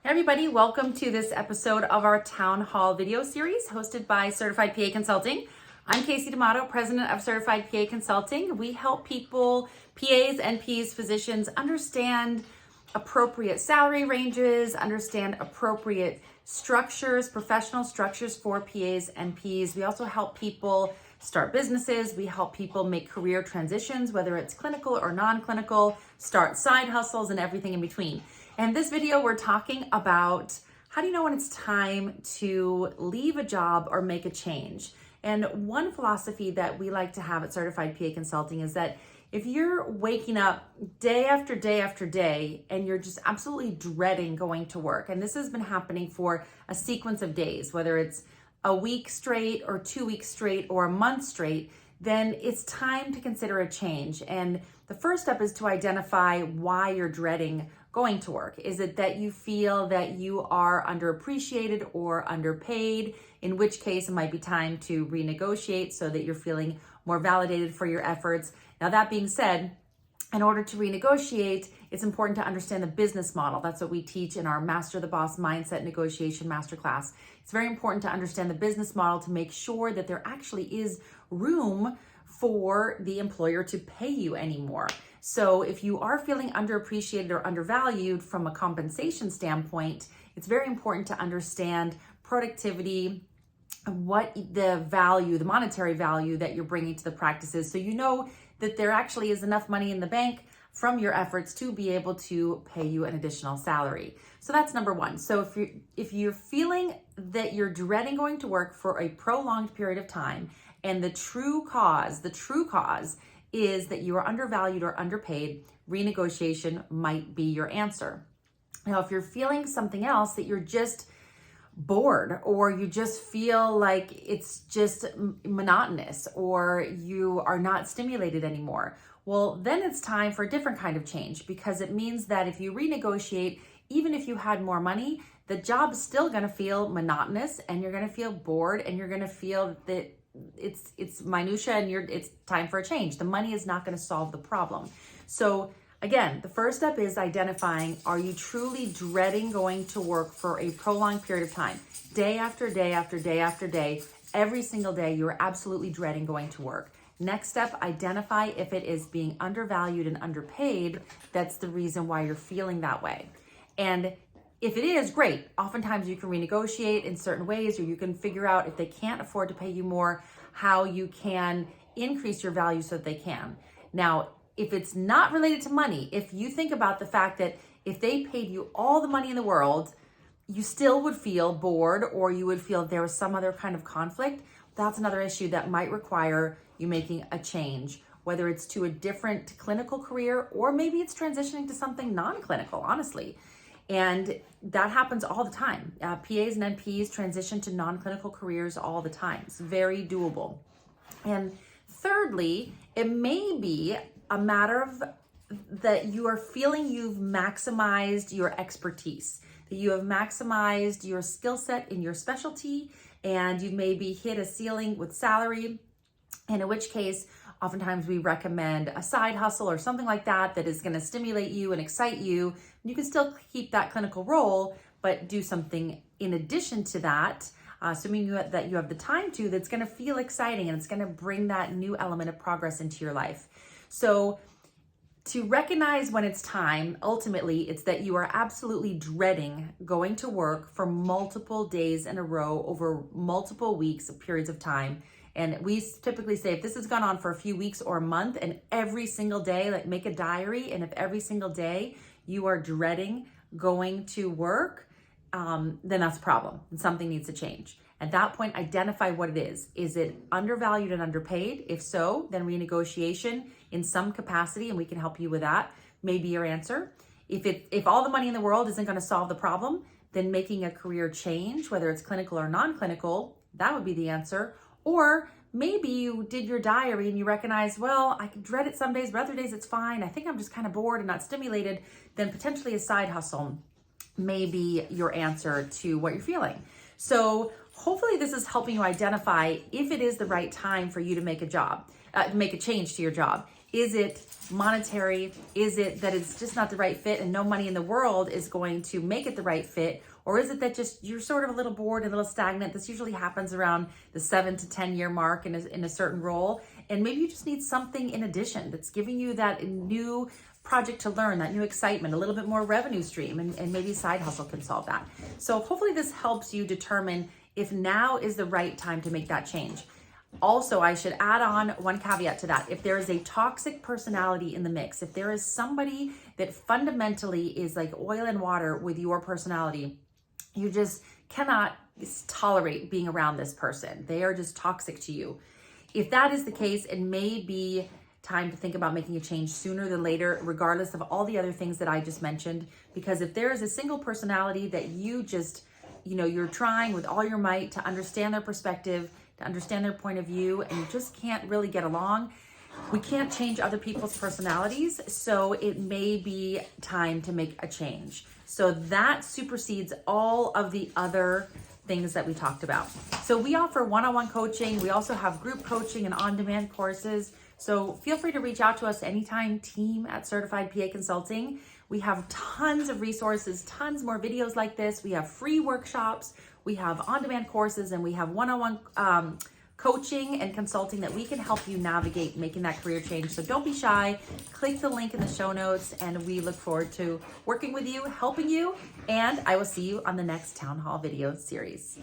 Hey everybody, welcome to this episode of our Town Hall video series hosted by Certified PA Consulting. I'm kaseydamato, president of Certified PA Consulting. We help people, PAs, NPs, physicians understand appropriate salary ranges, understand appropriate structures, professional structures for PAs and NPs. We also help people start businesses. We help people make career transitions, whether it's clinical or non-clinical, start side hustles and everything in between. And this video, we're talking about how do you know when it's time to leave a job or make a change? And one philosophy that we like to have at Certified PA Consulting is that if you're waking up day after day after day and you're just absolutely dreading going to work, and this has been happening for a sequence of days, whether it's a week straight or 2 weeks straight or a month straight, then it's time to consider a change. And the first step is to identify why you're dreading going to work. Is it that you feel that you are underappreciated or underpaid? In which case it might be time to renegotiate so that you're feeling more validated for your efforts. Now, that being said, in order to renegotiate, it's important to understand the business model. That's what we teach in our Master the Boss Mindset Negotiation Masterclass. It's very important to understand the business model to make sure that there actually is room for the employer to pay you anymore. So if you are feeling underappreciated or undervalued from a compensation standpoint, it's very important to understand productivity, what the value, the monetary value that you're bringing to the practice is, so you know that there actually is enough money in the bank from your efforts to be able to pay you an additional salary. So that's number one. So if you're feeling that you're dreading going to work for a prolonged period of time, and the true cause is that you are undervalued or underpaid, renegotiation might be your answer. Now, if you're feeling something else, that you're just bored or you just feel like it's just monotonous or you are not stimulated anymore, well, then it's time for a different kind of change, because it means that if you renegotiate, even if you had more money, the job is still going to feel monotonous and you're going to feel bored and you're going to feel that it's minutia and it's time for a change. The money is not going to solve the problem. So again, the first step is identifying, are you truly dreading going to work for a prolonged period of time? Day after day after day after day, every single day, you're absolutely dreading going to work. Next step, identify if it is being undervalued and underpaid. That's the reason why you're feeling that way. And if it is, great. Oftentimes you can renegotiate in certain ways, or you can figure out if they can't afford to pay you more, how you can increase your value so that they can. Now, if it's not related to money, if you think about the fact that if they paid you all the money in the world, you still would feel bored or you would feel there was some other kind of conflict, that's another issue that might require you making a change, whether it's to a different clinical career or maybe it's transitioning to something non-clinical, honestly. And that happens all the time. PAs and NPs transition to non-clinical careers all the time. It's very doable. And thirdly, it may be a matter of that you are feeling you've maximized your expertise, that you have maximized your skill set in your specialty, and you maybe hit a ceiling with salary, and in which case, oftentimes we recommend a side hustle or something like that that is going to stimulate you and excite you. You can still keep that clinical role, but do something in addition to that, assuming that you have the time to, that's going to feel exciting and it's going to bring that new element of progress into your life. So to recognize when it's time, ultimately, it's that you are absolutely dreading going to work for multiple days in a row over multiple weeks, periods of time. And we typically say if this has gone on for a few weeks or a month and every single day, like make a diary, and if every single day you are dreading going to work, then that's a problem and something needs to change. At that point, identify what it is. Is it undervalued and underpaid? If so, then renegotiation in some capacity, and we can help you with that, may be your answer. If all the money in the world isn't going to solve the problem, then making a career change, whether it's clinical or non-clinical, that would be the answer. Or maybe you did your diary and you recognize, well, I can dread it some days, but other days it's fine. I think I'm just kind of bored and not stimulated. Then potentially a side hustle may be your answer to what you're feeling. So hopefully this is helping you identify if it is the right time for you to make a change to your job. Is it monetary? Is it that it's just not the right fit and no money in the world is going to make it the right fit? Or is it that just you're sort of a little bored, a little stagnant? This usually happens around the 7 to 10 year mark in a certain role. And maybe you just need something in addition that's giving you that new project to learn, that new excitement, a little bit more revenue stream, and maybe side hustle can solve that. So hopefully this helps you determine if now is the right time to make that change. Also, I should add on one caveat to that. If there is a toxic personality in the mix, if there is somebody that fundamentally is like oil and water with your personality, you just cannot tolerate being around this person. They are just toxic to you. If that is the case, it may be time to think about making a change sooner than later, regardless of all the other things that I just mentioned. Because if there is a single personality that you just, you're trying with all your might to understand their perspective, to understand their point of view, and you just can't really get along, we can't change other people's personalities. So it may be time to make a change. So that supersedes all of the other things that we talked about. So we offer one-on-one coaching. We also have group coaching and on-demand courses. So feel free to reach out to us anytime, team@Certified PA Consulting. We have tons of resources, tons more videos like this. We have free workshops, we have on-demand courses, and we have one-on-one coaching and consulting that we can help you navigate making that career change. So don't be shy. Click the link in the show notes, and we look forward to working with you, helping you, and I will see you on the next Town Hall video series.